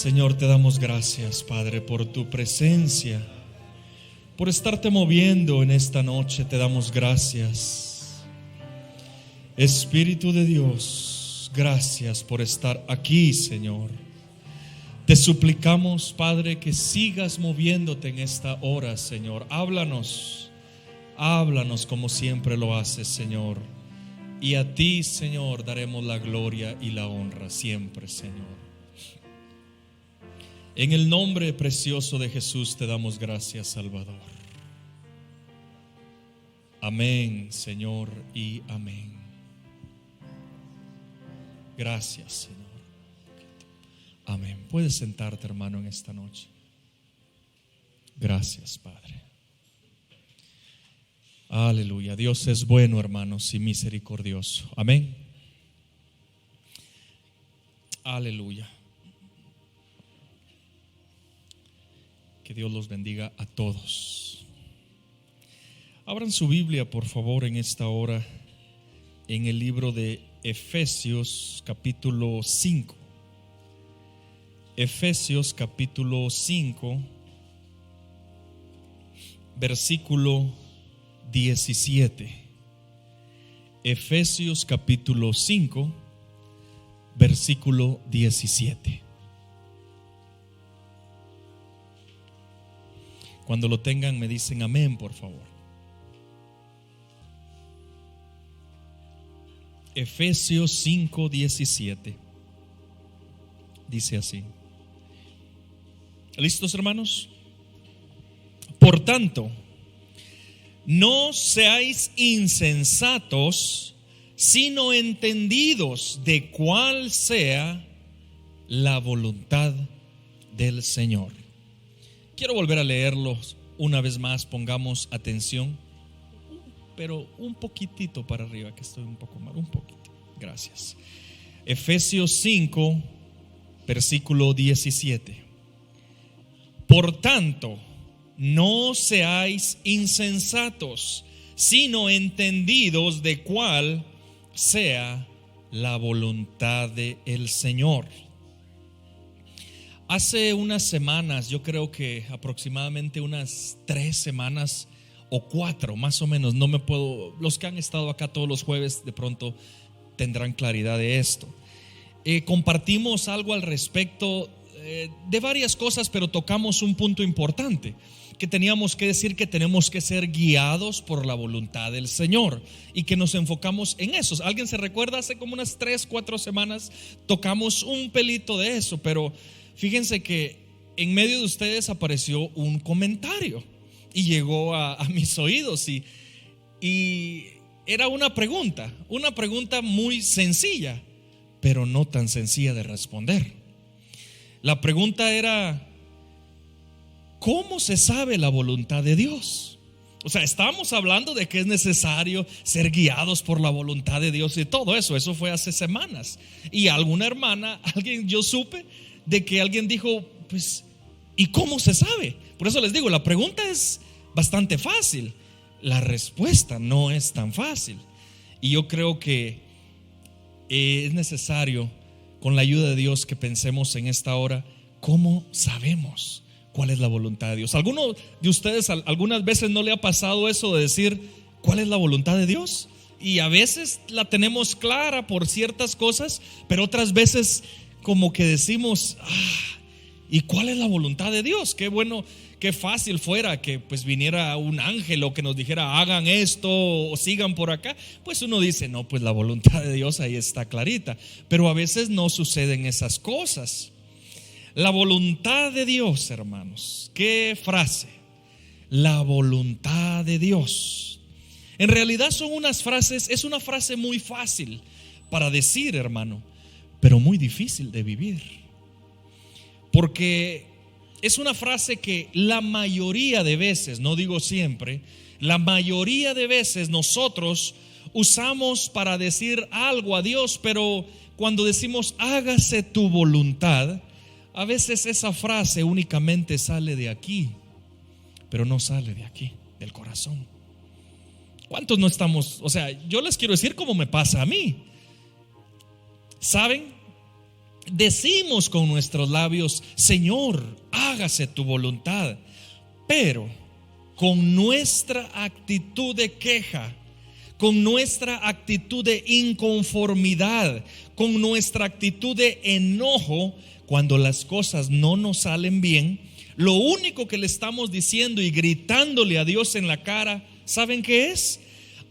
Señor, te damos gracias, Padre, por tu presencia, por estarte moviendo en esta noche. Te damos gracias. Espíritu de Dios, gracias por estar aquí, Señor. Te suplicamos, Padre, que sigas moviéndote en esta hora, Señor. Háblanos como siempre lo haces, Señor. Y a ti, Señor, daremos la gloria y la honra siempre, Señor. En el nombre precioso de Jesús te damos gracias, Salvador. Amén, Señor, y amén. Gracias, Señor. Amén. Puedes sentarte, hermano, en esta noche. Gracias, Padre. Aleluya. Dios es bueno, hermanos, y misericordioso. Amén. Aleluya. Que Dios los bendiga a todos. Abran su Biblia, por favor, en esta hora, en el libro de Efesios, capítulo 5. Efesios, capítulo 5, versículo 17. Efesios, capítulo 5, versículo 17. Cuando lo tengan me dicen amén, por favor. Efesios 5, 17. Dice así. ¿Listos, hermanos? Por tanto, no seáis insensatos, sino entendidos de cuál sea la voluntad del Señor. Quiero volver a leerlos una vez más. Pongamos atención, pero un poquitito para arriba, que estoy un poco mal, un poquito. Gracias. Efesios 5, versículo 17. Por tanto, no seáis insensatos, sino entendidos de cuál sea la voluntad del Señor. Hace unas semanas, yo creo que aproximadamente unas 3 semanas o 4 más o menos, no me puedo, los que han estado acá todos los jueves de pronto tendrán claridad de esto. Compartimos algo al respecto de varias cosas, pero tocamos un punto importante, que teníamos que decir que tenemos que ser guiados por la voluntad del Señor y que nos enfocamos en eso. ¿Alguien se recuerda? Hace como unas 3-4 semanas tocamos un pelito de eso, pero fíjense que en medio de ustedes apareció un comentario y llegó a mis oídos y era una pregunta muy sencilla, pero no tan sencilla de responder. La pregunta era: ¿cómo se sabe la voluntad de Dios? O sea, estábamos hablando de que es necesario ser guiados por la voluntad de Dios y todo eso. Eso fue hace semanas. Y alguna hermana, yo supe de que alguien dijo, pues, ¿y cómo se sabe? Por eso les digo, la pregunta es bastante fácil, la respuesta no es tan fácil. Y yo creo que es necesario, con la ayuda de Dios, que pensemos en esta hora, ¿cómo sabemos cuál es la voluntad de Dios? ¿Alguno de ustedes algunas veces no le ha pasado eso de decir cuál es la voluntad de Dios? Y a veces la tenemos clara por ciertas cosas, pero otras veces como que decimos, ¿y cuál es la voluntad de Dios? Qué bueno, qué fácil fuera que pues viniera un ángel o que nos dijera hagan esto o sigan por acá. Pues uno dice, no, pues la voluntad de Dios ahí está clarita. Pero a veces no suceden esas cosas. La voluntad de Dios, hermanos, qué frase. La voluntad de Dios. En realidad son unas frases, es una frase muy fácil para decir, hermano, pero muy difícil de vivir, porque es una frase que la mayoría de veces, no digo siempre, la mayoría de veces nosotros usamos para decir algo a Dios, pero cuando decimos hágase tu voluntad, a veces esa frase únicamente sale de aquí, pero no sale de aquí, del corazón. ¿Cuántos no estamos? O sea, yo les quiero decir cómo me pasa a mí. ¿Saben? decimos con nuestros labios: Señor, hágase tu voluntad, pero con nuestra actitud de queja, con nuestra actitud de inconformidad, con nuestra actitud de enojo, cuando las cosas no nos salen bien, lo único que le estamos diciendo y gritándole a Dios en la cara, ¿saben qué es?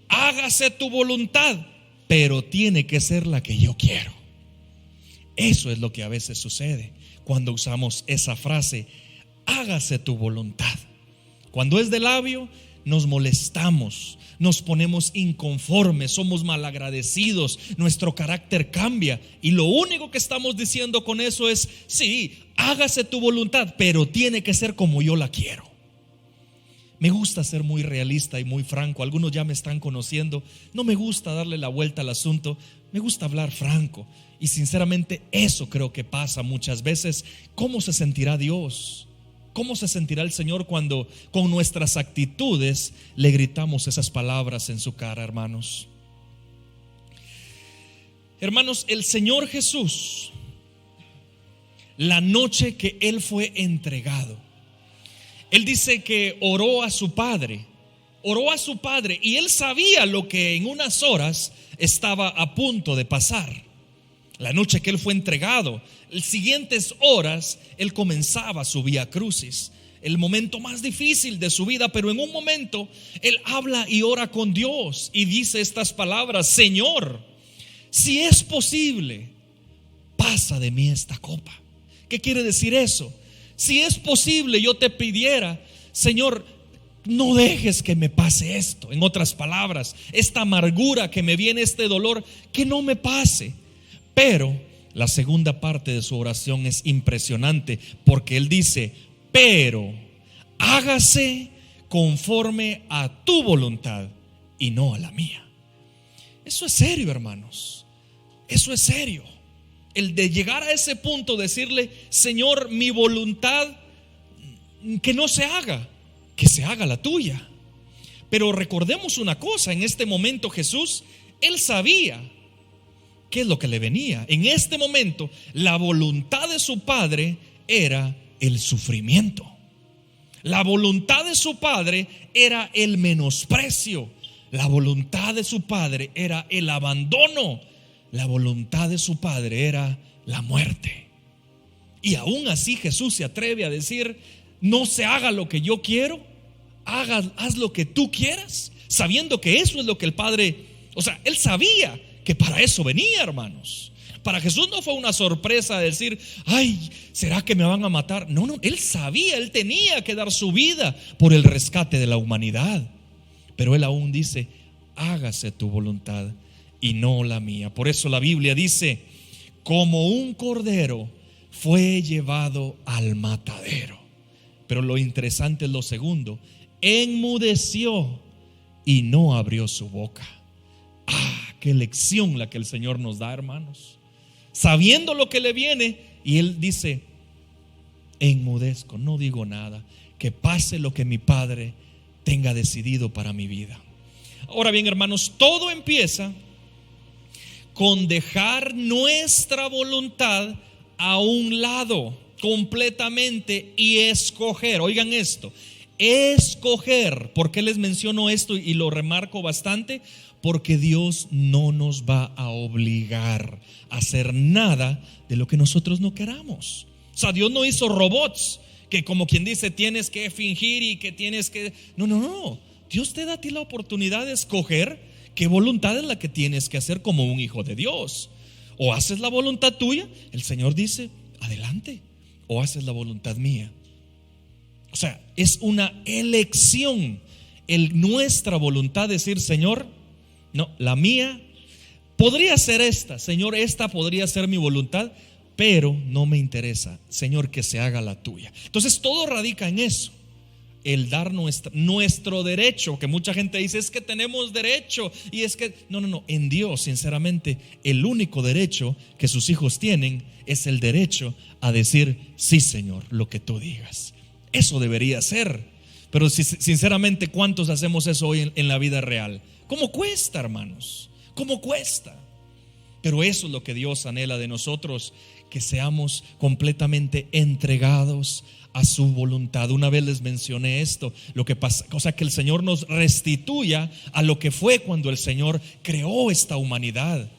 Hágase tu voluntad, pero tiene que ser la que yo quiero. Eso es lo que a veces sucede cuando usamos esa frase: hágase tu voluntad. Cuando es de labio, nos molestamos, nos ponemos inconformes, somos malagradecidos, nuestro carácter cambia, y lo único que estamos diciendo con eso es: sí, hágase tu voluntad, pero tiene que ser como yo la quiero. Me gusta ser muy realista y muy franco. Algunos ya me están conociendo. No me gusta darle la vuelta al asunto, me gusta hablar franco. Y sinceramente eso creo que pasa muchas veces. ¿Cómo se sentirá Dios? ¿Cómo se sentirá el Señor cuando con nuestras actitudes le gritamos esas palabras en su cara, hermanos? Hermanos, el Señor Jesús, la noche que Él fue entregado, Él dice que oró a su Padre y Él sabía lo que en unas horas estaba a punto de pasar. La noche que Él fue entregado, las siguientes horas Él comenzaba su vía crucis, el momento más difícil de su vida, pero en un momento Él habla y ora con Dios y dice estas palabras: Señor, si es posible, pasa de mí esta copa. ¿Qué quiere decir eso? Si es posible, yo te pidiera, Señor, no dejes que me pase esto. En otras palabras, esta amargura que me viene, este dolor, que no me pase. Pero la segunda parte de su oración es impresionante, porque Él dice: pero hágase conforme a tu voluntad y no a la mía. Eso es serio, hermanos. Eso es serio. El de llegar a ese punto, decirle: Señor, mi voluntad que no se haga, que se haga la tuya. Pero recordemos una cosa: en este momento Jesús, Él sabía qué es lo que le venía. En este momento, la voluntad de su Padre era el sufrimiento. La voluntad de su Padre era el menosprecio. La voluntad de su Padre era el abandono. La voluntad de su Padre era la muerte. Y aún así Jesús se atreve a decir: no se haga lo que yo quiero, haz lo que tú quieras, sabiendo que eso es lo que el Padre, o sea, Él sabía que para eso venía, hermanos. Para Jesús no fue una sorpresa decir: ay, ¿será que me van a matar? No, Él sabía, Él tenía que dar su vida por el rescate de la humanidad. Pero Él aún dice: hágase tu voluntad y no la mía. Por eso la Biblia dice: como un cordero fue llevado al matadero. Pero lo interesante es lo segundo: enmudeció y no abrió su boca. Qué lección la que el Señor nos da, hermanos. Sabiendo lo que le viene, y Él dice: enmudezco, no digo nada, que pase lo que mi Padre tenga decidido para mi vida. Ahora bien, hermanos, todo empieza con dejar nuestra voluntad a un lado completamente y escoger. Oigan esto: escoger. ¿Por qué les menciono esto y lo remarco bastante? Porque Dios no nos va a obligar a hacer nada de lo que nosotros no queramos. O sea, Dios no hizo robots que, como quien dice, tienes que fingir y que tienes que... No. Dios te da a ti la oportunidad de escoger qué voluntad es la que tienes que hacer como un hijo de Dios. O haces la voluntad tuya, el Señor dice: adelante. O haces la voluntad mía. O sea, es una elección nuestra voluntad, decir: Señor, no, la mía podría ser esta, Señor, esta podría ser mi voluntad, pero no me interesa, Señor, que se haga la tuya. Entonces todo radica en eso, el dar nuestro derecho, que mucha gente dice: es que tenemos derecho, y es que no, en Dios, sinceramente, el único derecho que sus hijos tienen es el derecho a decir: sí, Señor, lo que tú digas. Eso debería ser. Pero sinceramente, ¿cuántos hacemos eso hoy en la vida real? ¿Cómo cuesta, hermanos? ¿Cómo cuesta? Pero eso es lo que Dios anhela de nosotros, que seamos completamente entregados a su voluntad. Una vez les mencioné esto, lo que pasa, o sea, que el Señor nos restituya a lo que fue cuando el Señor creó esta humanidad.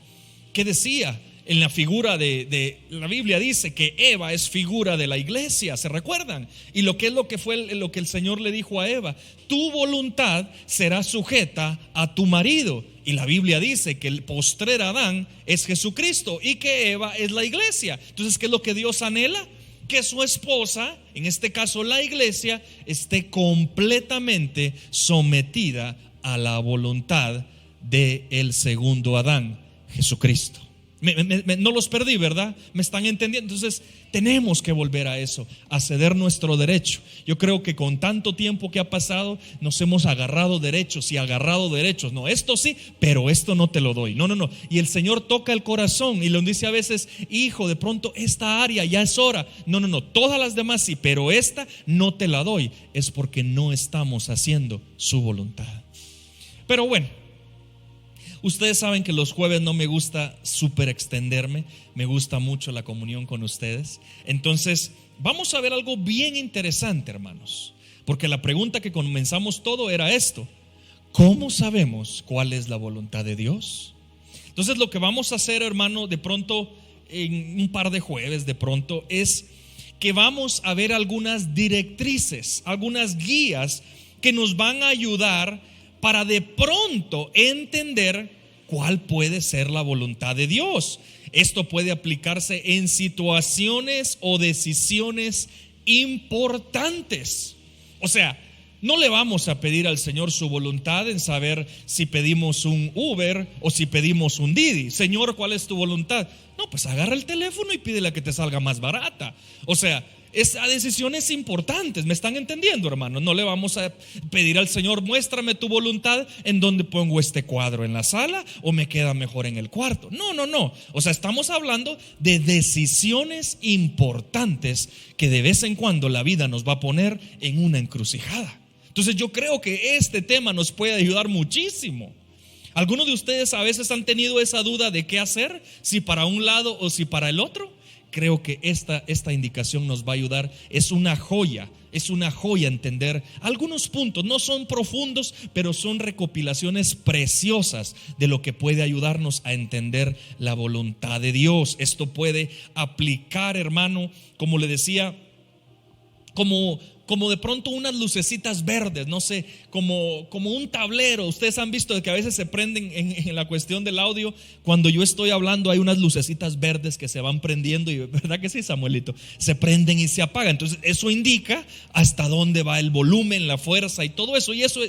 ¿Qué decía? En la figura de la Biblia dice que Eva es figura de la iglesia, ¿se recuerdan? Y lo que fue lo que el Señor le dijo a Eva: tu voluntad será sujeta a tu marido. Y la Biblia dice que el postrer Adán es Jesucristo y que Eva es la iglesia. Entonces, ¿qué es lo que Dios anhela? Que su esposa, en este caso la iglesia, esté completamente sometida a la voluntad del segundo Adán, Jesucristo. No los perdí, ¿verdad? ¿Me están entendiendo? Entonces tenemos que volver a eso, a ceder nuestro derecho. Yo creo que con tanto tiempo que ha pasado nos hemos agarrado derechos y agarrado derechos. No, esto sí, pero esto no te lo doy. No. Y el Señor toca el corazón y le dice a veces: hijo, de pronto esta área ya es hora. No, todas las demás sí, pero esta no te la doy. Es porque no estamos haciendo su voluntad. Pero bueno, ustedes saben que los jueves no me gusta súper extenderme, me gusta mucho la comunión con ustedes. Entonces vamos a ver algo bien interesante, hermanos, porque la pregunta que comenzamos todo era esto: ¿cómo sabemos cuál es la voluntad de Dios? Entonces lo que vamos a hacer, hermano, de pronto en un par de jueves, de pronto, es que vamos a ver algunas directrices, algunas guías que nos van a ayudar para de pronto entender cuál puede ser la voluntad de Dios. Esto puede aplicarse en situaciones o decisiones importantes. O sea, no le vamos a pedir al Señor su voluntad en saber si pedimos un Uber o si pedimos un Didi. Señor, ¿cuál es tu voluntad? No, pues agarra el teléfono y pídele que te salga más barata. O sea, es a decisiones importantes. ¿Me están entendiendo, hermano? No le vamos a pedir al Señor: muéstrame tu voluntad en dónde pongo este cuadro, en la sala o me queda mejor en el cuarto. No. O sea, estamos hablando de decisiones importantes que de vez en cuando la vida nos va a poner en una encrucijada. Entonces yo creo que este tema nos puede ayudar muchísimo. ¿Algunos de ustedes a veces han tenido esa duda de qué hacer? Si para un lado o si para el otro. Creo que esta indicación nos va a ayudar. Es una joya entender algunos puntos. No son profundos, pero son recopilaciones preciosas de lo que puede ayudarnos a entender la voluntad de Dios. Esto puede aplicar, hermano, como le decía, como de pronto unas lucecitas verdes, no sé, como un tablero. Ustedes han visto que a veces se prenden en la cuestión del audio. Cuando yo estoy hablando hay unas lucecitas verdes que se van prendiendo, y ¿verdad que sí, Samuelito? Se prenden y se apagan. Entonces eso indica hasta dónde va el volumen, la fuerza y todo eso. Y eso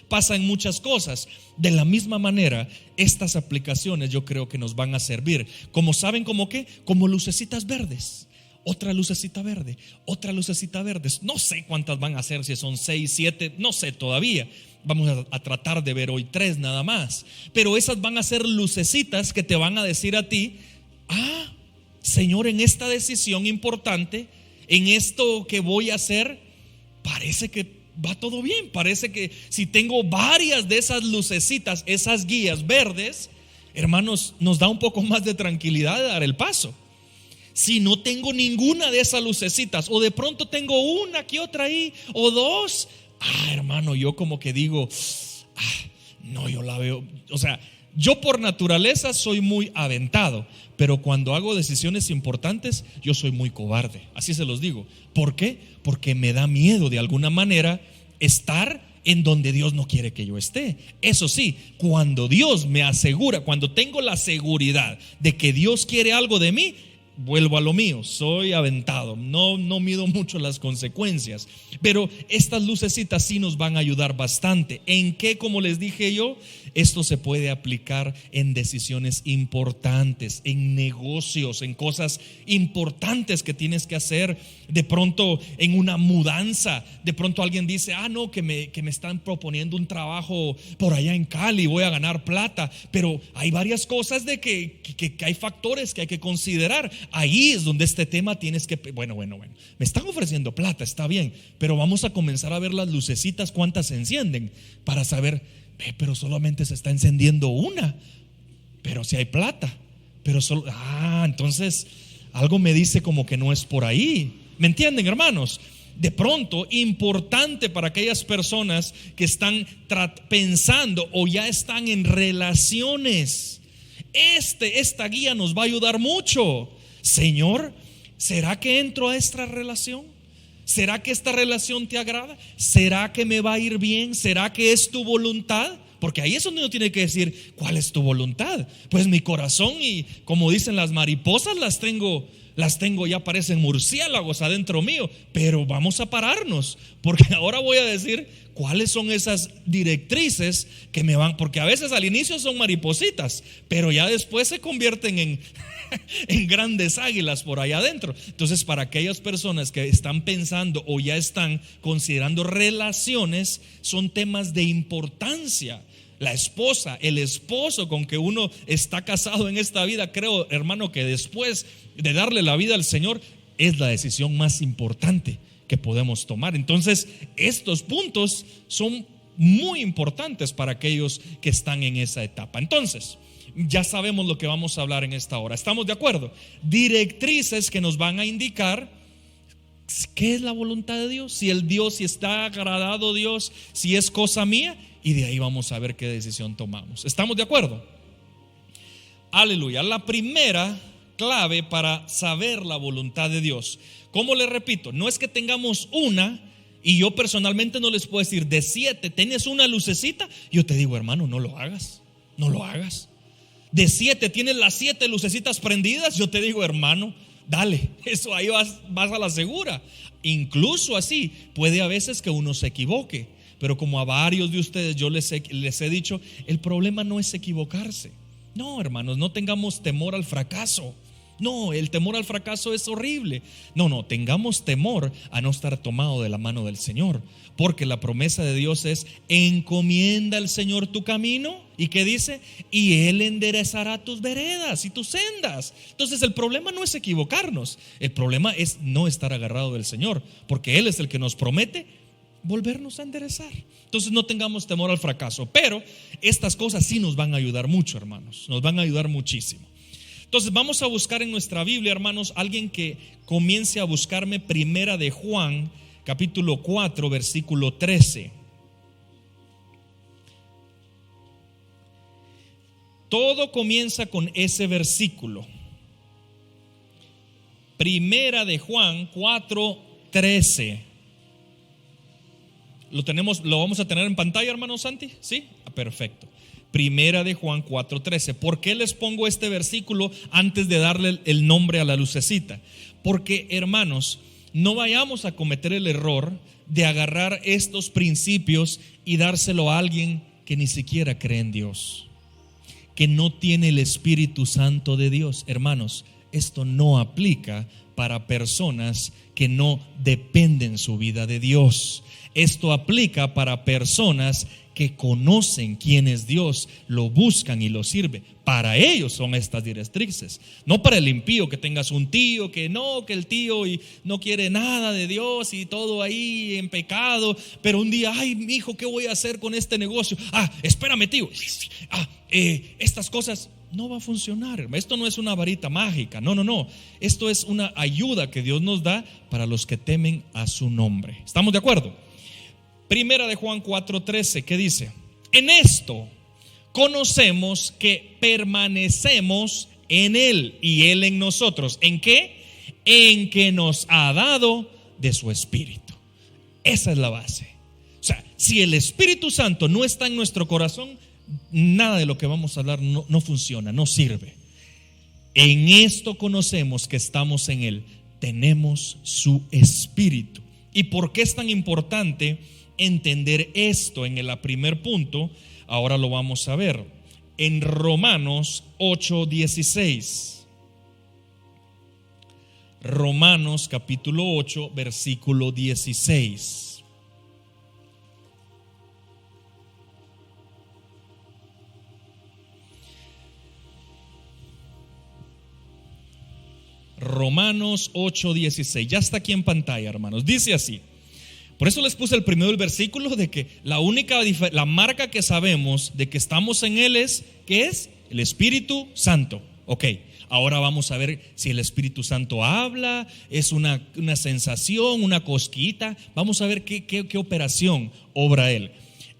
pasa en muchas cosas. De la misma manera, estas aplicaciones yo creo que nos van a servir. Como saben, ¿como qué? Como lucecitas verdes. Otra lucecita verde, otra lucecita verde. No sé cuántas van a ser, si son 6, 7, no sé todavía. Vamos a tratar de ver hoy 3 nada más. Pero esas van a ser lucecitas que te van a decir a ti: ah, Señor, en esta decisión importante, en esto que voy a hacer, parece que va todo bien. Parece que si tengo varias de esas lucecitas, esas guías verdes, hermanos, nos da un poco más de tranquilidad de dar el paso. Si no tengo ninguna de esas lucecitas, o de pronto tengo una que otra ahí, o 2, hermano, yo como que digo: no, yo la veo. O sea, yo por naturaleza soy muy aventado, pero cuando hago decisiones importantes, yo soy muy cobarde. Así se los digo. ¿Por qué? Porque me da miedo de alguna manera estar en donde Dios no quiere que yo esté. Eso sí, cuando Dios me asegura, cuando tengo la seguridad de que Dios quiere algo de mí, vuelvo a lo mío, soy aventado, no mido mucho las consecuencias. Pero estas lucecitas sí nos van a ayudar bastante. ¿En qué? Como les dije yo, esto se puede aplicar en decisiones importantes, en negocios, en cosas importantes que tienes que hacer. De pronto en una mudanza, de pronto alguien dice: no, que me están proponiendo un trabajo por allá en Cali, voy a ganar plata. Pero hay varias cosas de que hay factores que hay que considerar. Ahí es donde este tema tienes que, bueno, me están ofreciendo plata, está bien, pero vamos a comenzar a ver las lucecitas, cuántas se encienden, para saber, pero solamente se está encendiendo una, pero si hay plata, pero solo, entonces algo me dice como que no es por ahí. ¿Me entienden, hermanos? De pronto, importante para aquellas personas que están pensando o ya están en relaciones. Esta guía nos va a ayudar mucho. Señor, ¿será que entro a esta relación? ¿Será que esta relación te agrada? ¿Será que me va a ir bien? ¿Será que es tu voluntad? Porque ahí es donde uno tiene que decir, ¿cuál es tu voluntad? Pues mi corazón, y como dicen las mariposas, las tengo, ya parecen murciélagos adentro mío. Pero vamos a pararnos, porque ahora voy a decir cuáles son esas directrices que me van, porque a veces al inicio son maripositas, pero ya después se convierten en grandes águilas por allá adentro. Entonces, para aquellas personas que están pensando o ya están considerando relaciones, son temas de importancia. La esposa, el esposo con que uno está casado en esta vida, creo, hermano, que después de darle la vida al Señor, es la decisión más importante que podemos tomar. Entonces, estos puntos son muy importantes para aquellos que están en esa etapa. Entonces, ya sabemos lo que vamos a hablar en esta hora. ¿Estamos de acuerdo? Directrices que nos van a indicar qué es la voluntad de Dios, si está agradado Dios, si es cosa mía, y de ahí vamos a ver qué decisión tomamos. ¿Estamos de acuerdo? Aleluya. La primera clave para saber la voluntad de Dios, como les repito, no es que tengamos una, y yo personalmente no les puedo decir de 7, ¿tienes una lucecita? Yo te digo, hermano, no lo hagas, no lo hagas. De 7, ¿tienes las 7 lucecitas prendidas? Yo te digo, hermano, dale, eso ahí vas a la segura. Incluso así, puede a veces que uno se equivoque, pero como a varios de ustedes yo les he dicho, el problema no es equivocarse. No, hermanos, no tengamos temor al fracaso. No, el temor al fracaso es horrible. No, tengamos temor a no estar tomado de la mano del Señor, porque la promesa de Dios es: encomienda al Señor tu camino. ¿Y qué dice? Y Él enderezará tus veredas y tus sendas. Entonces el problema no es equivocarnos, el problema es no estar agarrado del Señor, porque Él es el que nos promete volvernos a enderezar. Entonces no tengamos temor al fracaso, pero estas cosas sí nos van a ayudar mucho, hermanos, nos van a ayudar muchísimo. Entonces vamos a buscar en nuestra Biblia, hermanos, alguien que comience a buscarme Primera de Juan, capítulo 4, versículo 13. Todo comienza con ese versículo. Primera de Juan 4, 13. ¿Lo vamos a tener en pantalla, hermano Santi? ¿Sí? Perfecto. Primera de Juan 4:13. ¿Por qué les pongo este versículo antes de darle el nombre a la lucecita? Porque, hermanos, no vayamos a cometer el error de agarrar estos principios y dárselo a alguien que ni siquiera cree en Dios, que no tiene el Espíritu Santo de Dios. Hermanos, esto no aplica para personas que no dependen su vida de Dios. Esto aplica para personas que conocen quién es Dios, lo buscan y lo sirven. Para ellos son estas directrices, no para el impío, que tengas un tío que el tío y no quiere nada de Dios y todo ahí en pecado, pero un día, ay, mi hijo, ¿qué voy a hacer con este negocio? Espérame, tío, estas cosas no va a funcionar. Esto no es una varita mágica, no, esto es una ayuda que Dios nos da para los que temen a su nombre. ¿Estamos de acuerdo? Primera de Juan 4:13, ¿qué dice? En esto conocemos que permanecemos en Él y Él en nosotros. ¿En qué? En que nos ha dado de su Espíritu. Esa es la base. O sea, si el Espíritu Santo no está en nuestro corazón, nada de lo que vamos a hablar no funciona, no sirve. En esto conocemos que estamos en Él, tenemos su Espíritu. ¿Y por qué es tan importante entender esto en el primer punto? Ahora lo vamos a ver en Romanos 8:16. Romanos capítulo 8, versículo 16. Romanos 8:16. Ya está aquí en pantalla, hermanos. Dice así. Por eso les puse el primero del versículo, de que la marca que sabemos de que estamos en Él es, ¿qué es? El Espíritu Santo. Ok, Ahora vamos a ver si el Espíritu Santo habla, es una sensación, una cosquita. Vamos a ver qué operación obra Él.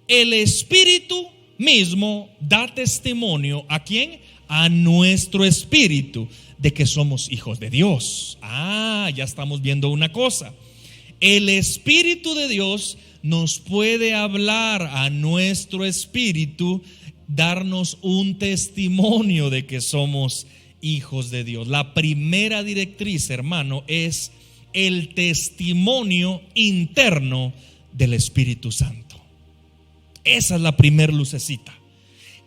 El Espíritu mismo da testimonio, ¿a quién? A nuestro espíritu de que somos hijos de Dios. Ya estamos viendo una cosa. El Espíritu de Dios nos puede hablar a nuestro espíritu, darnos un testimonio de que somos hijos de Dios. La primera directriz, hermano, es el testimonio interno del Espíritu Santo. Esa es la primer lucecita.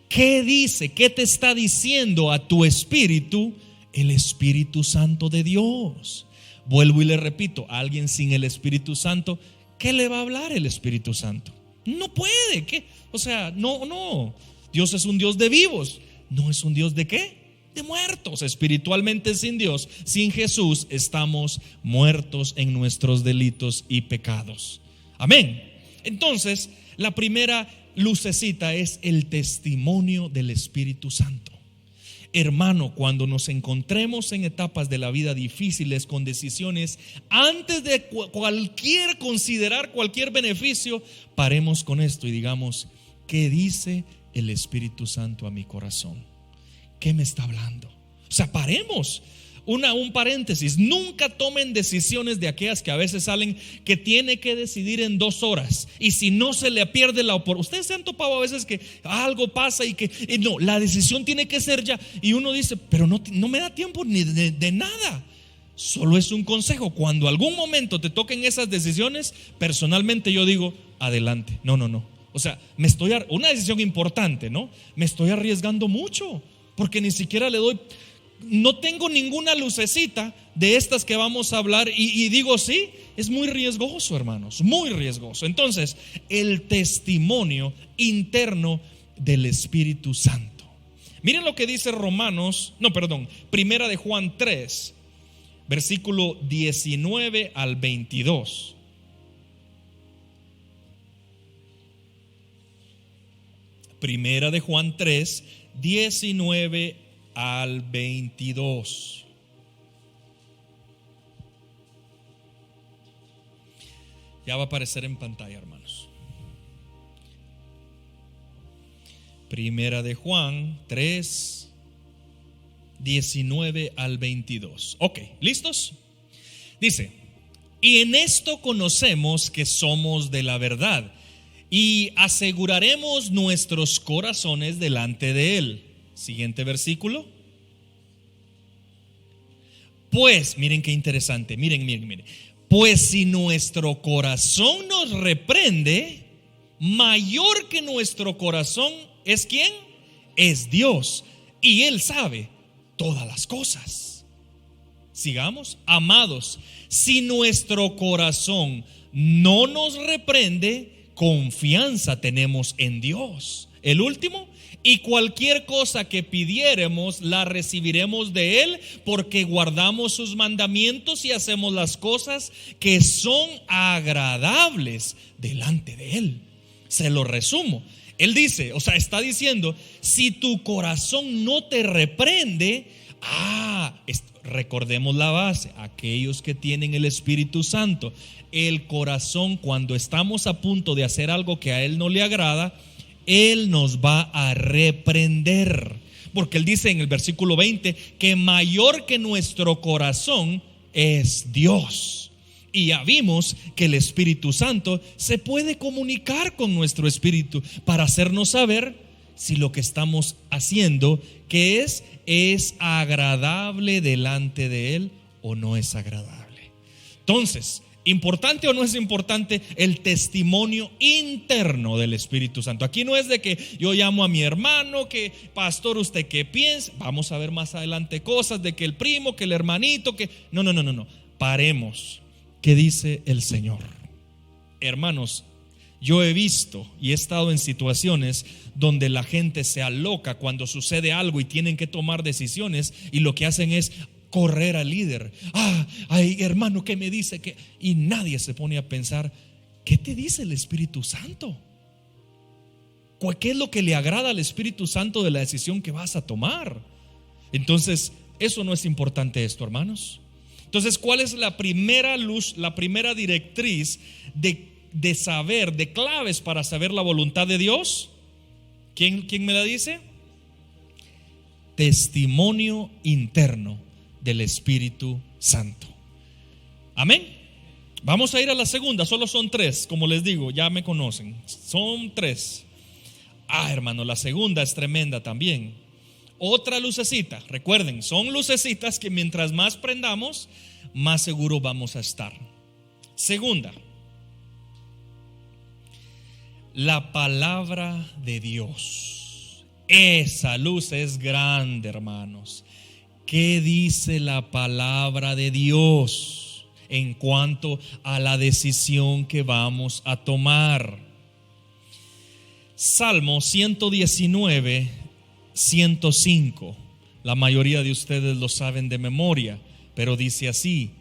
¿Qué dice? ¿Qué te está diciendo a tu espíritu el Espíritu Santo de Dios? Vuelvo y le repito, a alguien sin el Espíritu Santo, ¿qué le va a hablar el Espíritu Santo? No puede. ¿Qué? O sea, no. Dios es un Dios de vivos. ¿No es un Dios de qué? De muertos. Espiritualmente, sin Dios, sin Jesús, estamos muertos en nuestros delitos y pecados. Amén. Entonces, la primera lucecita es el testimonio del Espíritu Santo. Hermano, cuando nos encontremos en etapas de la vida difíciles, con decisiones, antes de considerar cualquier beneficio, paremos con esto y digamos: ¿qué dice el Espíritu Santo a mi corazón? ¿Qué me está hablando? O sea, paremos. Un paréntesis: nunca tomen decisiones de aquellas que a veces salen que tiene que decidir en 2 horas, y si no se le pierde la oportunidad. Ustedes se han topado a veces que algo pasa y que no, la decisión tiene que ser ya, y uno dice: pero no me da tiempo ni de nada. Solo es un consejo: cuando algún momento te toquen esas decisiones, personalmente yo digo: adelante, no. O sea, una decisión importante, ¿no? Me estoy arriesgando mucho, porque ni siquiera no tengo ninguna lucecita de estas que vamos a hablar, y digo: sí, es muy riesgoso, hermanos, muy riesgoso. Entonces, el testimonio interno del Espíritu Santo. Miren lo que dice Primera de Juan 3, versículo 19 al 22. Primera de Juan 3, 19 al 22. Ya va a aparecer en pantalla, hermanos. Primera de Juan 3, 19 al 22. Ok, ¿listos? Dice: y en esto conocemos que somos de la verdad, y aseguraremos nuestros corazones delante de Él. Siguiente versículo. Pues, miren qué interesante, miren. Pues si nuestro corazón nos reprende, mayor que nuestro corazón es ¿quién? Es Dios, y Él sabe todas las cosas. Sigamos, amados, si nuestro corazón no nos reprende, confianza tenemos en Dios. El último: y cualquier cosa que pidiéremos la recibiremos de Él, porque guardamos sus mandamientos y hacemos las cosas que son agradables delante de Él. Se lo resumo. Él dice, está diciendo: si tu corazón no te reprende, recordemos la base, aquellos que tienen el Espíritu Santo, el corazón, cuando estamos a punto de hacer algo que a Él no le agrada, Él nos va a reprender, porque Él dice en el versículo 20 que mayor que nuestro corazón es Dios. Y ya vimos que el Espíritu Santo se puede comunicar con nuestro espíritu para hacernos saber si lo que estamos haciendo, que es agradable delante de Él o no es agradable. Entonces, ¿importante o no es importante el testimonio interno del Espíritu Santo? Aquí no es de que yo llamo a mi hermano, que pastor, ¿usted qué piensa? Vamos a ver más adelante cosas de que el primo, que el hermanito, que no. Paremos. ¿Qué dice el Señor? Hermanos, yo he visto y he estado en situaciones donde la gente se aloca cuando sucede algo y tienen que tomar decisiones, y lo que hacen es correr al líder. Ay, hermano, ¿qué me dice? Y nadie se pone a pensar: ¿qué te dice el Espíritu Santo? ¿Qué es lo que le agrada al Espíritu Santo de la decisión que vas a tomar? Entonces, eso no es importante esto, hermanos. Entonces, ¿cuál es la primera luz, la primera directriz de saber, de claves para saber la voluntad de Dios? ¿Quién me la dice? Testimonio interno del Espíritu Santo. Amén. Vamos a ir a la segunda, solo son 3, como les digo, ya me conocen, son 3. Hermano, la segunda es tremenda también. Otra lucecita, recuerden, son lucecitas que mientras más prendamos, más seguro vamos a estar. Segunda, la palabra de Dios. Esa luz es grande, hermanos. ¿Qué dice la palabra de Dios en cuanto a la decisión que vamos a tomar? Salmo 119, 105. La mayoría de ustedes lo saben de memoria, pero dice así: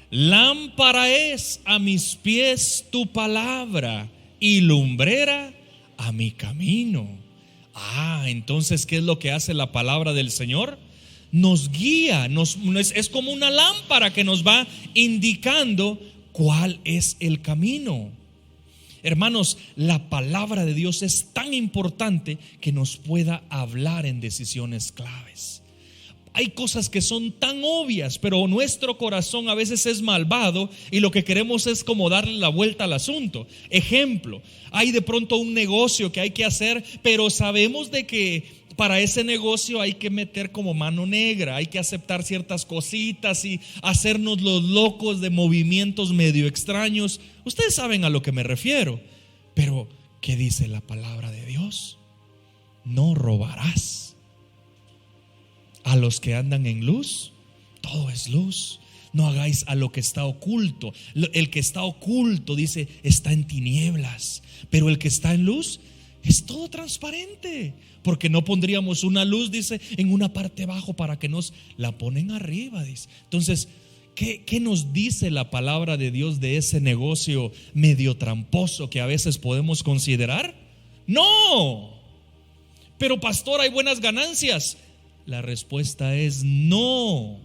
lámpara es a mis pies tu palabra y lumbrera a mi camino. Entonces, ¿qué es lo que hace la palabra del Señor? Nos guía, es como una lámpara que nos va indicando cuál es el camino. Hermanos, la palabra de Dios es tan importante que nos pueda hablar en decisiones claves. Hay cosas que son tan obvias, pero nuestro corazón a veces es malvado y lo que queremos es como darle la vuelta al asunto. Ejemplo, hay de pronto un negocio que hay que hacer, pero sabemos de que para ese negocio hay que meter como mano negra, hay que aceptar ciertas cositas y hacernos los locos de movimientos medio extraños. Ustedes saben a lo que me refiero. Pero ¿qué dice la palabra de Dios? No robarás. A los que andan en luz, todo es luz. No hagáis a lo que está oculto. El que está oculto, dice, está en tinieblas. Pero el que está en luz es todo transparente. Porque no pondríamos una luz, dice, en una parte abajo para que nos la ponen arriba, dice. Entonces, ¿qué nos dice la palabra de Dios de ese negocio medio tramposo que a veces podemos considerar? No. Pero pastor, hay buenas ganancias. La respuesta es no.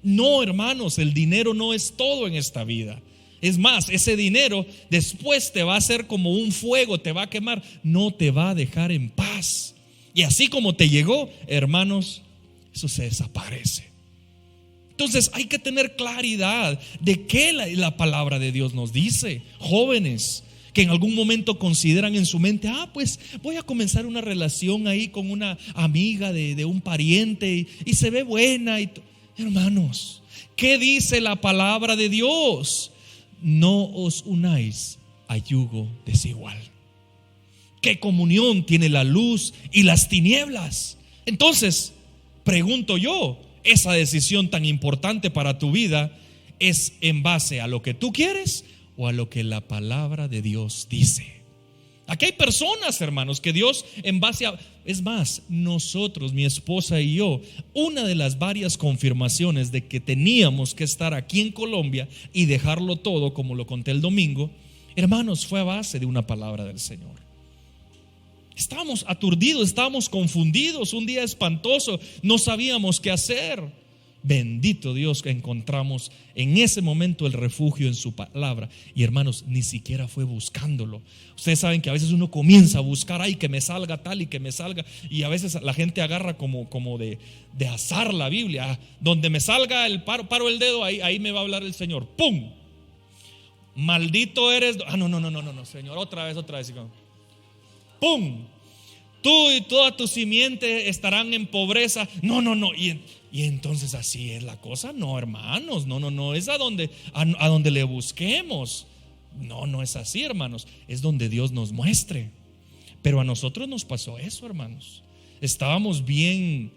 No, hermanos, el dinero no es todo en esta vida. Es más, ese dinero después te va a hacer como un fuego, te va a quemar, no te va a dejar en paz. Y así como te llegó, hermanos, eso se desaparece. Entonces hay que tener claridad de qué la palabra de Dios nos dice. Jóvenes que en algún momento consideran en su mente, pues voy a comenzar una relación ahí con una amiga de un pariente y se ve buena. Hermanos, ¿qué dice la palabra de Dios? No os unáis a yugo desigual. ¿Qué comunión tiene la luz y las tinieblas? Entonces, pregunto yo, ¿esa decisión tan importante para tu vida es en base a lo que tú quieres o a lo que la palabra de Dios dice? Aquí hay personas, hermanos, que Dios en base a... Es más, nosotros, mi esposa y yo, una de las varias confirmaciones de que teníamos que estar aquí en Colombia y dejarlo todo, como lo conté el domingo, hermanos, fue a base de una palabra del Señor. Estábamos aturdidos, estábamos confundidos, un día espantoso, no sabíamos qué hacer. Bendito Dios que encontramos en ese momento el refugio en su palabra. Y hermanos, ni siquiera fue buscándolo. Ustedes saben que a veces uno comienza a buscar, que me salga tal y que me salga. Y a veces la gente agarra como de azar la Biblia. Donde me salga el paro el dedo, ahí me va a hablar el Señor. ¡Pum! Maldito eres. No, Señor, otra vez. ¡Pum! Tú y toda tu simiente estarán en pobreza. No. Y entonces así es la cosa. No, hermanos, no es a donde le busquemos. No es así, hermanos. Es donde Dios nos muestre. Pero a nosotros nos pasó eso, hermanos. Estábamos bien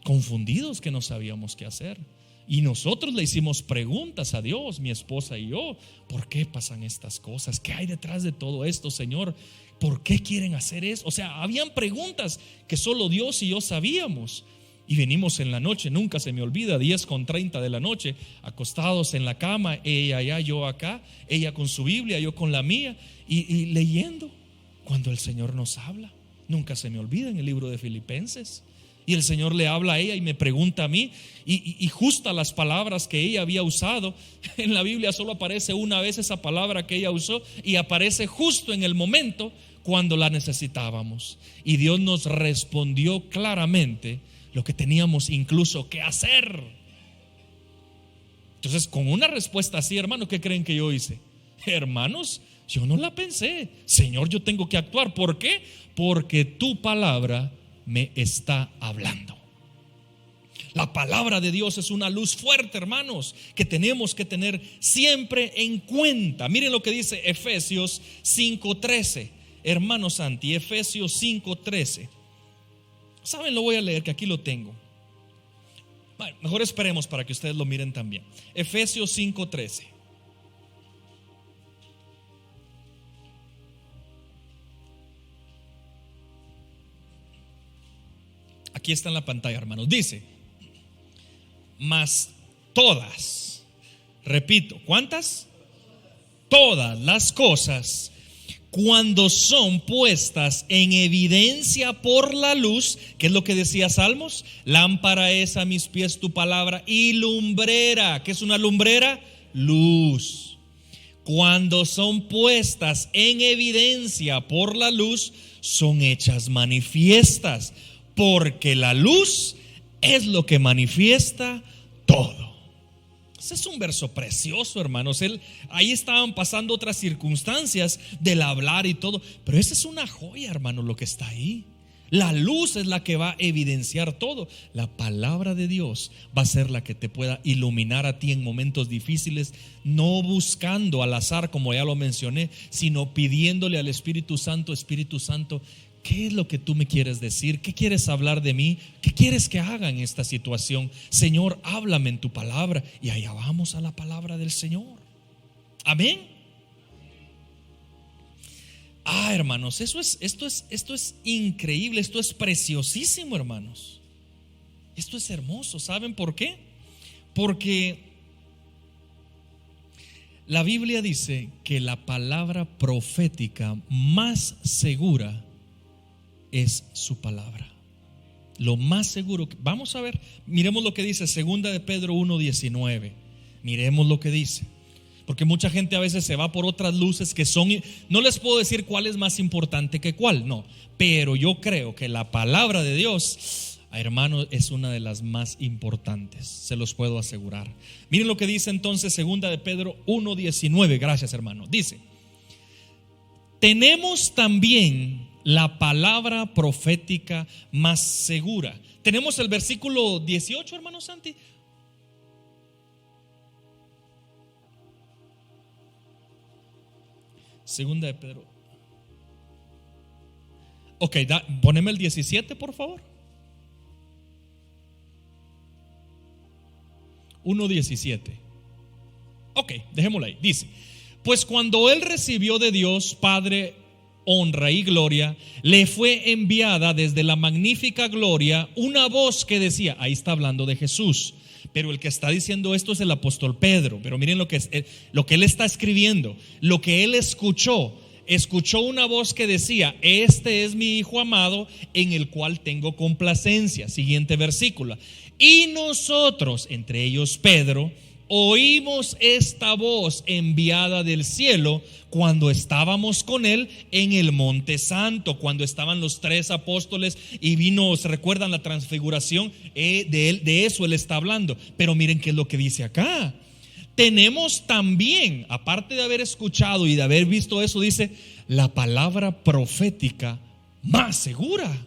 confundidos, que no sabíamos qué hacer. Y nosotros le hicimos preguntas a Dios, mi esposa y yo. ¿Por qué pasan estas cosas? ¿Qué hay detrás de todo esto, Señor? ¿Por qué quieren hacer eso? O sea, habían preguntas que solo Dios y yo sabíamos. Y venimos en la noche, nunca se me olvida, 10:30 de la noche, acostados en la cama, ella allá, yo acá, ella con su Biblia, yo con la mía, y leyendo cuando el Señor nos habla. Nunca se me olvida en el libro de Filipenses. Y el Señor le habla a ella y me pregunta a mí, y justo las palabras que ella había usado. En la Biblia solo aparece una vez esa palabra que ella usó, y aparece justo en el momento cuando la necesitábamos. Y Dios nos respondió claramente lo que teníamos incluso que hacer. Entonces, con una respuesta así, hermano, ¿qué creen que yo hice? Hermanos, yo no la pensé. Señor, yo tengo que actuar. ¿Por qué? Porque tu palabra me está hablando. La palabra de Dios es una luz fuerte, hermanos, que tenemos que tener siempre en cuenta. Miren lo que dice Efesios 5:13. Hermano Santi, Efesios 5:13. ¿Saben? Lo voy a leer, que aquí lo tengo. Bueno, mejor esperemos para que ustedes lo miren también. Efesios 5:13. Aquí está en la pantalla, hermanos. Dice: mas todas, repito, ¿cuántas? Todas las cosas, cuando son puestas en evidencia por la luz, ¿qué es lo que decía Salmos? Lámpara es a mis pies tu palabra y lumbrera. ¿Qué es una lumbrera? Luz. Cuando son puestas en evidencia por la luz, son hechas manifiestas, porque la luz es lo que manifiesta todo. Ese es un verso precioso, hermanos. Ahí estaban pasando otras circunstancias del hablar y todo, pero esa es una joya, hermanos, lo que está ahí. La luz es la que va a evidenciar todo. La palabra de Dios va a ser la que te pueda iluminar a ti en momentos difíciles, no buscando al azar, como ya lo mencioné, sino pidiéndole al Espíritu Santo: Espíritu Santo, ¿qué es lo que tú me quieres decir? ¿Qué quieres hablar de mí? ¿Qué quieres que haga en esta situación? Señor, háblame en tu palabra. Y allá vamos a la palabra del Señor. Amén. Hermanos, esto es increíble, esto es preciosísimo, hermanos. Esto es hermoso. ¿Saben por qué? Porque la Biblia dice que la palabra profética más segura es su palabra. Lo más seguro vamos a ver, miremos lo que dice 2 de Pedro 1:19. Miremos lo que dice, porque mucha gente a veces se va por otras luces que son, no les puedo decir cuál es más importante que cuál, no, pero yo creo que la palabra de Dios, hermano, es una de las más importantes, se los puedo asegurar. Miren lo que dice entonces 2 de Pedro 1:19. Gracias, hermano. Dice: tenemos también la palabra profética más segura. Tenemos el versículo 18, hermano Santi. Segunda de Pedro. Ok, poneme el 17, por favor. 1:17. Ok, dejémoslo ahí. Dice: pues cuando él recibió de Dios Padre honra y gloria, le fue enviada desde la magnífica gloria una voz que decía, ahí está hablando de Jesús, pero el que está diciendo esto es el apóstol Pedro. Pero miren lo que él está escribiendo, lo que él escuchó una voz que decía: este es mi hijo amado, en el cual tengo complacencia. Siguiente versículo: y nosotros, entre ellos Pedro, oímos esta voz enviada del cielo cuando estábamos con él en el monte santo, cuando estaban los 3 apóstoles y vino, ¿se recuerdan la transfiguración? De eso él está hablando. Pero miren qué es lo que dice acá. Tenemos también, aparte de haber escuchado y de haber visto eso, dice, la palabra profética más segura,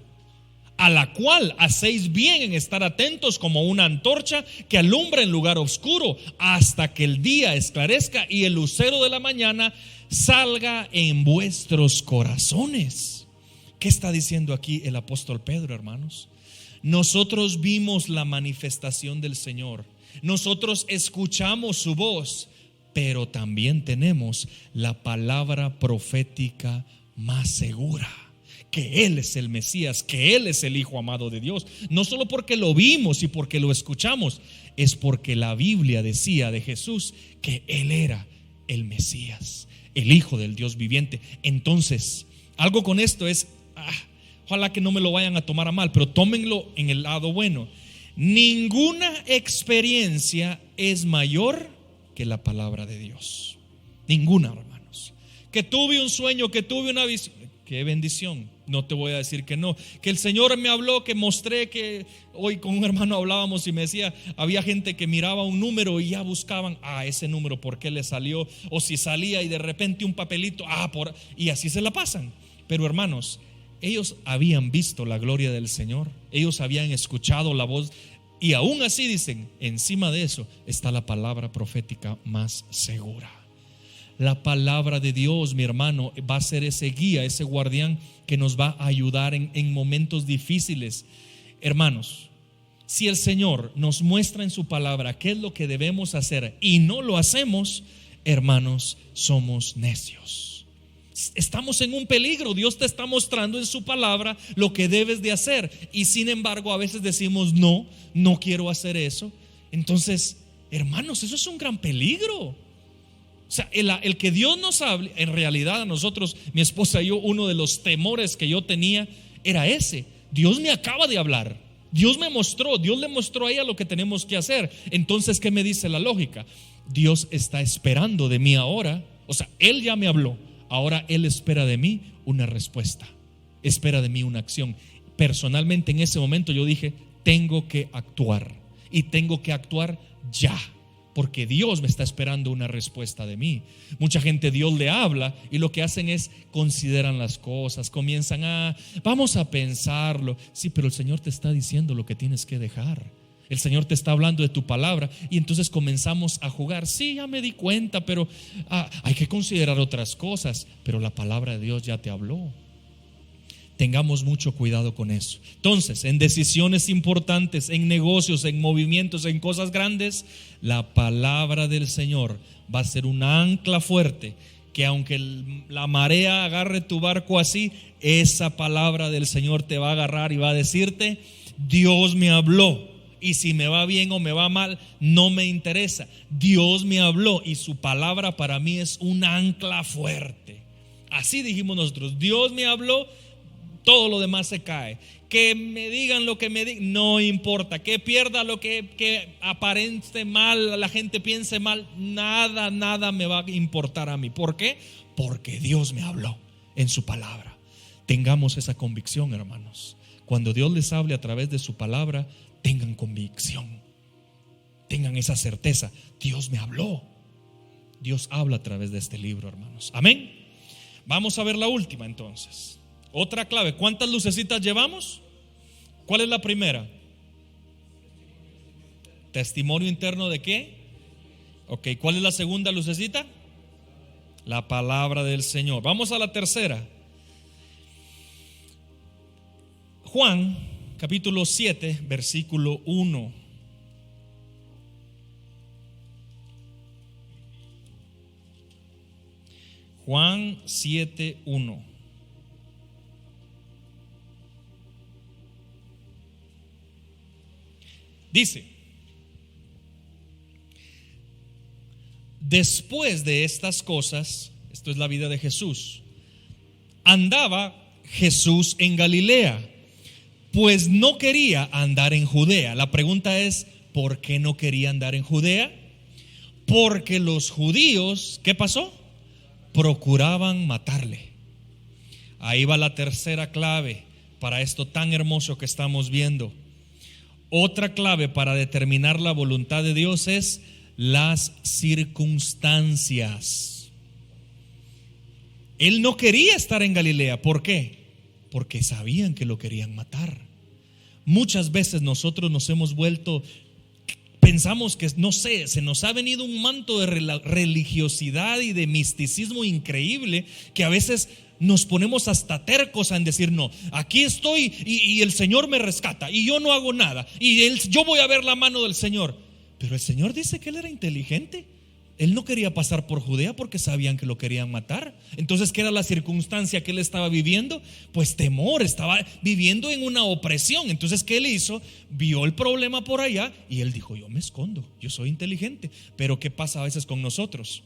a la cual hacéis bien en estar atentos como una antorcha que alumbra en lugar oscuro, hasta que el día esclarezca y el lucero de la mañana salga en vuestros corazones. ¿Qué está diciendo aquí el apóstol Pedro, hermanos? Nosotros vimos la manifestación del Señor, nosotros escuchamos su voz, pero también tenemos la palabra profética más segura, que Él es el Mesías, que Él es el Hijo amado de Dios. No solo porque lo vimos y porque lo escuchamos, es porque la Biblia decía de Jesús que Él era el Mesías, el Hijo del Dios viviente. Entonces, algo con esto es, Ojalá que no me lo vayan a tomar a mal, pero tómenlo en el lado bueno. Ninguna experiencia es mayor que la palabra de Dios. Ninguna, hermanos. Que tuve un sueño, que tuve una visión. Qué bendición. No te voy a decir que no. Que el Señor me habló, que mostré, que hoy con un hermano hablábamos y me decía, había gente que miraba un número y ya buscaban, ese número, ¿por qué le salió? O si salía y de repente un papelito, y así se la pasan. Pero hermanos, ellos habían visto la gloria del Señor, ellos habían escuchado la voz, y aún así dicen, encima de eso está la palabra profética más segura. La palabra de Dios, mi hermano, va a ser ese guía, ese guardián que nos va a ayudar en momentos difíciles. Hermanos, si el Señor nos muestra en su palabra qué es lo que debemos hacer y no lo hacemos, hermanos, somos necios. Estamos en un peligro. Dios te está mostrando en su palabra lo que debes de hacer, y sin embargo a veces decimos no quiero hacer eso. Entonces, hermanos, eso es un gran peligro. O sea, el que Dios nos hable, en realidad a nosotros, mi esposa y yo, uno de los temores que yo tenía era ese. Dios me acaba de hablar, Dios me mostró, Dios le mostró a ella lo que tenemos que hacer. Entonces, ¿qué me dice la lógica? Dios está esperando de mí ahora. O sea, Él ya me habló, ahora Él espera de mí una respuesta, espera de mí una acción. Personalmente en ese momento yo dije, tengo que actuar, y tengo que actuar ya, porque Dios me está esperando una respuesta de mí. Mucha gente Dios le habla y lo que hacen es consideran las cosas, comienzan vamos a pensarlo. Sí, pero el Señor te está diciendo lo que tienes que dejar. El Señor te está hablando de tu palabra, y entonces comenzamos a jugar. Sí, ya me di cuenta, pero hay que considerar otras cosas. Pero la palabra de Dios ya te habló. Tengamos mucho cuidado con eso. Entonces, en decisiones importantes, en negocios, en movimientos, en cosas grandes, la palabra del Señor va a ser un ancla fuerte, que aunque la marea agarre tu barco así, esa palabra del Señor te va a agarrar y va a decirte, Dios me habló, y si me va bien o me va mal, no me interesa. Dios me habló, y su palabra para mí es un ancla fuerte. Así dijimos nosotros, Dios me habló, todo lo demás se cae. Que me digan lo que me digan, no importa. Que pierda lo que aparente mal, la gente piense mal, nada me va a importar a mí. ¿Por qué? Porque Dios me habló en su palabra. Tengamos esa convicción, hermanos. Cuando Dios les hable a través de su palabra, tengan convicción, tengan esa certeza. Dios me habló. Dios habla a través de este libro, hermanos. Amén. Vamos a ver la última entonces. Otra clave. ¿Cuántas lucecitas llevamos? ¿Cuál es la primera? ¿Testimonio interno de qué? Ok, ¿cuál es la segunda lucecita? La palabra del Señor. Vamos a la tercera. Juan, capítulo 7, versículo 1. Juan 7, 1. Dice, después de estas cosas, esto es la vida de Jesús, andaba Jesús en Galilea, pues no quería andar en Judea. La pregunta es, ¿por qué no quería andar en Judea? Porque los judíos, ¿qué pasó? Procuraban matarle. Ahí va la tercera clave para esto tan hermoso que estamos viendo. Otra clave para determinar la voluntad de Dios es las circunstancias. Él no quería estar en Galilea. ¿Por qué? Porque sabían que lo querían matar. Muchas veces nosotros nos hemos vuelto, pensamos que, no sé, se nos ha venido un manto de religiosidad y de misticismo increíble, que a veces nos ponemos hasta tercos en decir, no, aquí estoy y el Señor me rescata y yo no hago nada y yo voy a ver la mano del Señor. Pero el Señor dice que Él era inteligente. Él no quería pasar por Judea porque sabían que lo querían matar. Entonces, ¿qué era la circunstancia que Él estaba viviendo? Pues temor, estaba viviendo en una opresión. Entonces, ¿qué Él hizo? Vio el problema por allá y Él dijo, yo me escondo, yo soy inteligente. Pero ¿qué pasa a veces con nosotros?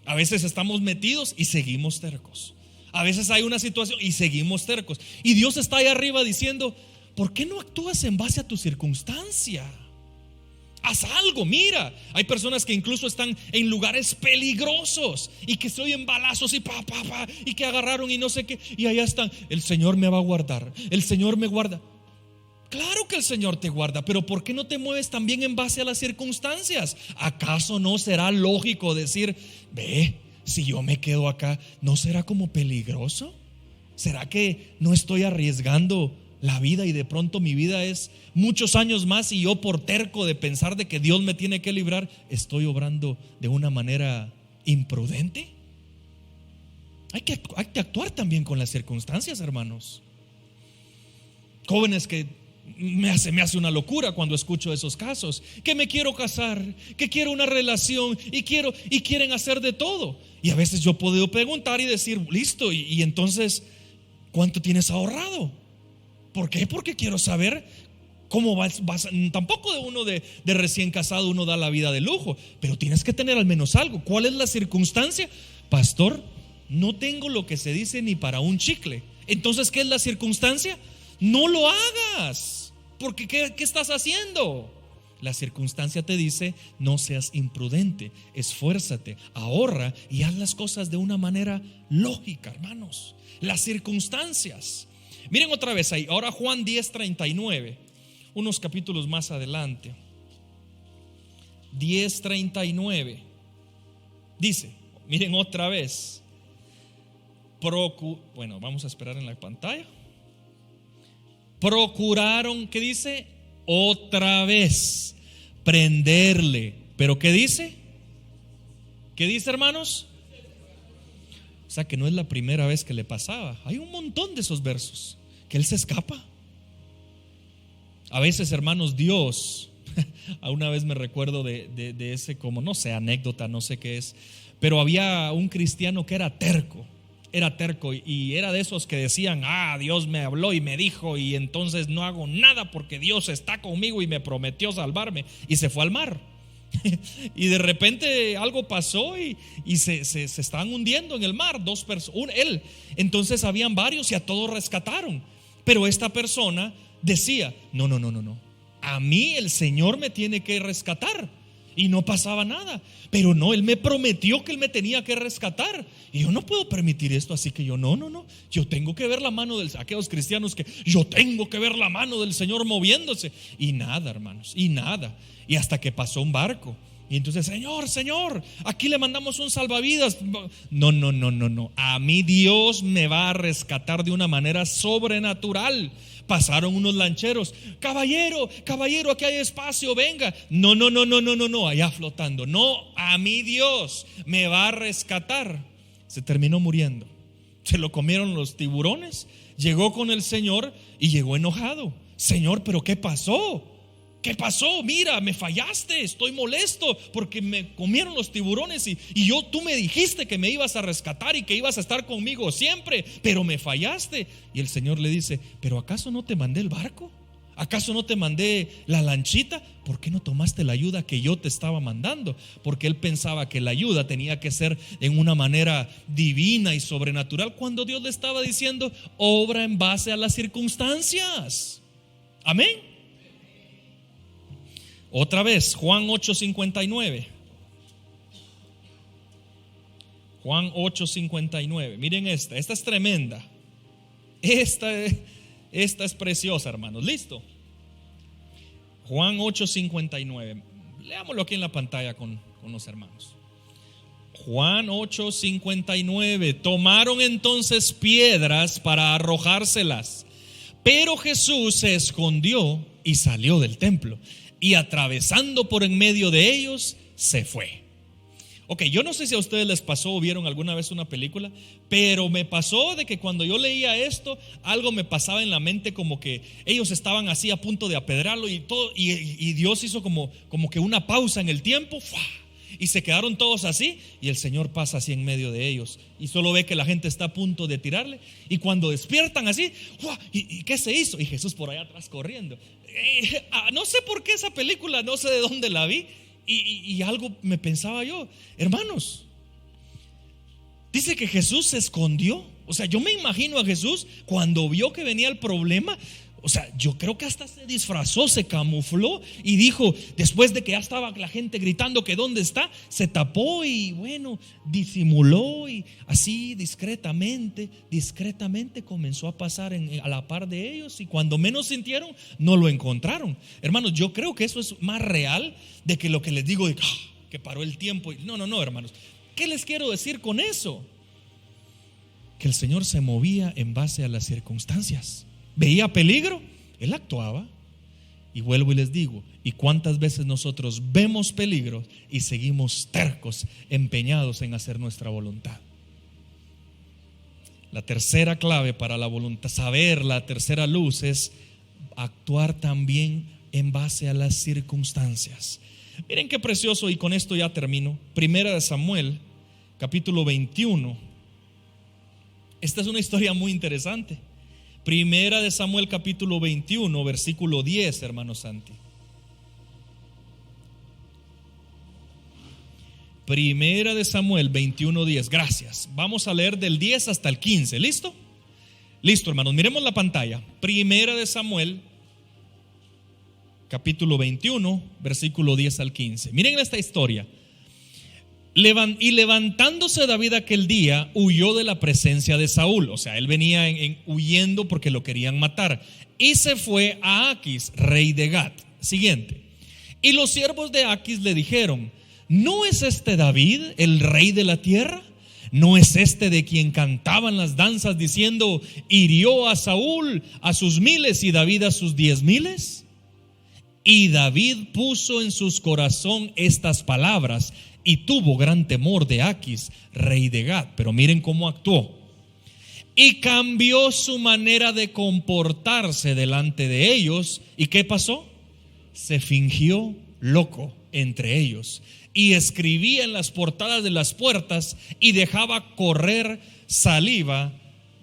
A veces estamos metidos y seguimos tercos. A veces hay una situación y seguimos tercos. Y Dios está ahí arriba diciendo: ¿por qué no actúas en base a tu circunstancia? Haz algo. Mira, hay personas que incluso están en lugares peligrosos y que se oyen balazos y y que agarraron y no sé qué, y allá están: el Señor me va a guardar, el Señor me guarda. Claro que el Señor te guarda, pero ¿por qué no te mueves también en base a las circunstancias? ¿Acaso no será lógico decir: ve, si yo me quedo acá, ¿no será como peligroso? ¿Será que no estoy arriesgando la vida y de pronto mi vida es muchos años más y yo, por terco de pensar de que Dios me tiene que librar, estoy obrando de una manera imprudente? Hay que actuar también con las circunstancias, hermanos. Jóvenes que me hace una locura cuando escucho esos casos, que me quiero casar, que quiero una relación y quieren hacer de todo. Y a veces yo puedo preguntar y decir: listo, y entonces, ¿cuánto tienes ahorrado? ¿Por qué? Porque quiero saber cómo vas. Tampoco de uno de recién casado uno da la vida de lujo, pero tienes que tener al menos algo. ¿Cuál es la circunstancia? Pastor, no tengo lo que se dice ni para un chicle. Entonces, ¿qué es la circunstancia? No lo hagas, porque ¿qué estás haciendo? La circunstancia te dice: no seas imprudente, esfuérzate, ahorra y haz las cosas de una manera lógica, hermanos. Las circunstancias. Miren otra vez ahí, ahora Juan 10:39, unos capítulos más adelante. 10:39 dice, miren otra vez, bueno, vamos a esperar en la pantalla. Procuraron, ¿qué dice? Otra vez prenderle. ¿Pero qué dice? ¿Qué dice, hermanos? O sea que no es la primera vez que le pasaba. Hay un montón de esos versos que él se escapa. A veces, hermanos, Dios a una vez me recuerdo de ese, como no sé, anécdota, no sé qué es, pero había un cristiano que era terco y era de esos que decían: Dios me habló y me dijo, y entonces no hago nada porque Dios está conmigo y me prometió salvarme, y se fue al mar. Y de repente algo pasó y se estaban hundiendo en el mar dos personas, él. Entonces habían varios y a todos rescataron, pero esta persona decía: no, a mí el Señor me tiene que rescatar. Y no pasaba nada. Pero no, Él me prometió que Él me tenía que rescatar. Y yo no puedo permitir esto. Así que yo no. Yo tengo que ver la mano de aquellos cristianos que yo tengo que ver la mano del Señor moviéndose. Y nada, hermanos, y nada. Y hasta que pasó un barco. Y entonces: Señor, aquí le mandamos un salvavidas. No. A mí Dios me va a rescatar de una manera sobrenatural. Pasaron unos lancheros: caballero, aquí hay espacio, venga. No, allá flotando. No, a mí Dios me va a rescatar. Se terminó muriendo. Se lo comieron los tiburones. Llegó con el Señor y llegó enojado: Señor, ¿pero qué pasó? ¿Qué pasó? Mira, me fallaste, estoy molesto porque me comieron los tiburones y tú me dijiste que me ibas a rescatar y que ibas a estar conmigo siempre, pero me fallaste. Y el Señor le dice: ¿pero acaso no te mandé el barco? ¿Acaso no te mandé la lanchita? ¿Por qué no tomaste la ayuda que yo te estaba mandando? Porque él pensaba que la ayuda tenía que ser en una manera divina y sobrenatural, cuando Dios le estaba diciendo: obra en base a las circunstancias. Amén. Otra vez, Juan 8:59. Juan 8:59. Miren esta es tremenda. Esta es preciosa, hermanos. ¿Listo? Juan 8:59. Leámoslo aquí en la pantalla con los hermanos. Juan 8:59. Tomaron entonces piedras para arrojárselas, pero Jesús se escondió y salió del templo, y atravesando por en medio de ellos, se fue. Ok, yo no sé si a ustedes les pasó o vieron alguna vez una película, pero me pasó de que cuando yo leía esto, algo me pasaba en la mente, como que ellos estaban así a punto de apedrearlo y todo, y Dios hizo como que una pausa en el tiempo, ¡fua! Y se quedaron todos así, y el Señor pasa así en medio de ellos y solo ve que la gente está a punto de tirarle, y cuando despiertan así, ¡fua! ¿Y qué se hizo? Y Jesús por allá atrás corriendo. No sé por qué esa película, no sé de dónde la vi, y algo me pensaba yo: hermanos, dice que Jesús se escondió O sea, yo me imagino a Jesús cuando vio que venía el problema. O sea, yo creo que hasta se disfrazó, se camufló y dijo, después de que ya estaba la gente gritando que dónde está, se tapó y bueno, disimuló y así discretamente comenzó a pasar a la par de ellos, y cuando menos sintieron, no lo encontraron. Hermanos, yo creo que eso es más real de que lo que les digo de que paró el tiempo. No, hermanos. ¿Qué les quiero decir con eso? Que el Señor se movía en base a las circunstancias. Veía peligro, Él actuaba. Y vuelvo y les digo, ¿y cuántas veces nosotros vemos peligro y seguimos tercos, empeñados en hacer nuestra voluntad? La tercera clave para la voluntad, saber la tercera luz, es actuar también en base a las circunstancias. Miren qué precioso, y con esto ya termino. Primera de Samuel, capítulo 21. Esta es una historia muy interesante. Primera de Samuel, capítulo 21, versículo 10, hermano Santi. Primera de Samuel 21, 10. Gracias. Vamos a leer del 10 hasta el 15. ¿Listo? Listo, hermanos. Miremos la pantalla. Primera de Samuel, capítulo 21, versículo 10 al 15. Miren esta historia. Y levantándose David aquel día, huyó de la presencia de Saúl. O sea, él venía huyendo porque lo querían matar. Y se fue a Aquis, rey de Gat. Siguiente. Y los siervos de Aquis le dijeron: ¿no es este David el rey de la tierra? ¿No es este de quien cantaban las danzas diciendo: hirió a Saúl a sus 1000 y David a sus 10,000? Y David puso en sus corazón estas palabras y tuvo gran temor de Aquis, rey de Gat. Pero miren cómo actuó. Y cambió su manera de comportarse delante de ellos. ¿Y qué pasó? Se fingió loco entre ellos y escribía en las portadas de las puertas y dejaba correr saliva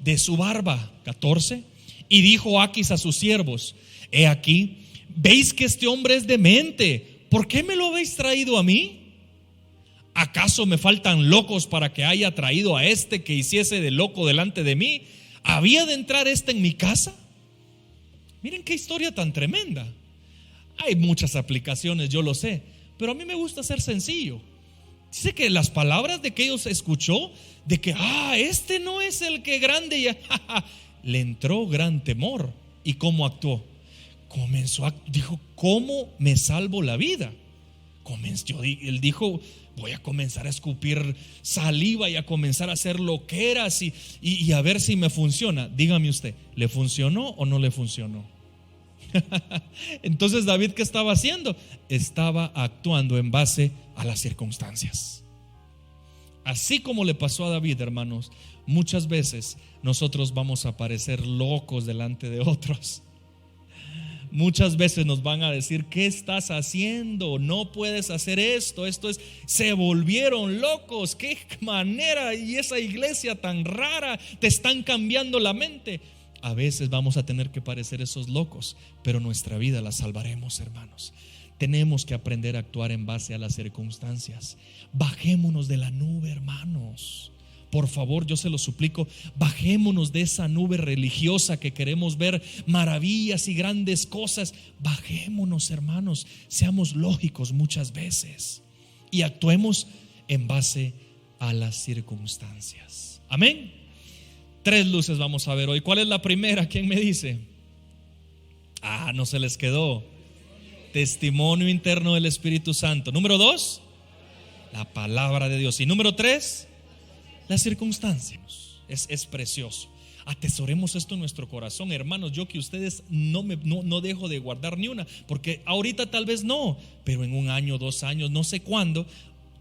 de su barba. 14. Y dijo Aquis a sus siervos: he aquí, ¿veis que este hombre es demente? ¿Por qué me lo habéis traído a mí? ¿Acaso me faltan locos para que haya traído a este que hiciese de loco delante de mí? ¿Había de entrar este en mi casa? Miren qué historia tan tremenda. Hay muchas aplicaciones, yo lo sé, pero a mí me gusta ser sencillo. Dice que las palabras de que ellos escuchó, de que este no es el que grande ya, le entró gran temor. ¿Y cómo actuó? Dijo: ¿cómo me salvo la vida? Él dijo: voy a comenzar a escupir saliva y a comenzar a hacer loqueras y a ver si me funciona. Dígame usted, ¿le funcionó o no le funcionó? Entonces David, ¿qué estaba haciendo? Estaba actuando en base a las circunstancias. Así como le pasó a David, hermanos, muchas veces nosotros vamos a parecer locos delante de otros. Muchas veces nos van a decir: ¿qué estás haciendo? No puedes hacer esto. Se volvieron locos. ¿Qué manera? Y esa iglesia tan rara, te están cambiando la mente. A veces vamos a tener que parecer esos locos, pero nuestra vida la salvaremos, hermanos. Tenemos que aprender a actuar en base a las circunstancias. Bajémonos de la nube, hermanos. Por favor, yo se lo suplico, bajémonos de esa nube religiosa que queremos ver maravillas y grandes cosas. Bajémonos, hermanos, seamos lógicos muchas veces y actuemos en base a las circunstancias. Amén. 3 luces vamos a ver hoy. ¿Cuál es la primera? ¿Quién me dice? No se les quedó. Testimonio interno del Espíritu Santo. Número 2, la palabra de Dios. Y número 3, las circunstancias. Es precioso. Atesoremos esto en nuestro corazón, hermanos. Yo que ustedes no dejo de guardar ni una, porque ahorita tal vez no, pero en 1 año, 2 años, no sé cuándo,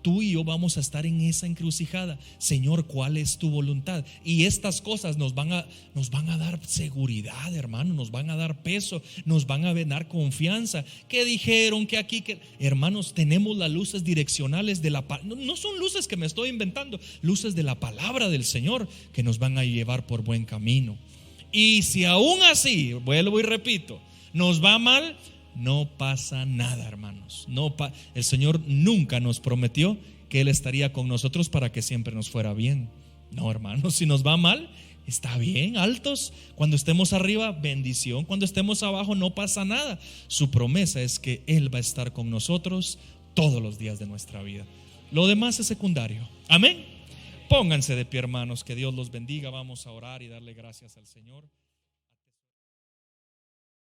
tú y yo vamos a estar en esa encrucijada. Señor, ¿cuál es tu voluntad? Y estas cosas nos van a dar seguridad, hermano. Nos van a dar peso, nos van a dar confianza. ¿Qué dijeron? ¿Qué aquí? Hermanos, tenemos las luces direccionales de la palabra. No son luces que me estoy inventando, luces de la palabra del Señor que nos van a llevar por buen camino. Y si aún así, vuelvo y repito, nos va mal, no pasa nada, hermanos. El Señor nunca nos prometió que Él estaría con nosotros para que siempre nos fuera bien. No, hermanos, si nos va mal, Está bien, altos. Cuando estemos arriba, bendición. Cuando estemos abajo, no pasa nada. Su promesa es que Él va a estar con nosotros todos los días de nuestra vida. Lo demás es secundario. Amén. Pónganse de pie, hermanos. Que Dios los bendiga. Vamos a orar y darle gracias al Señor.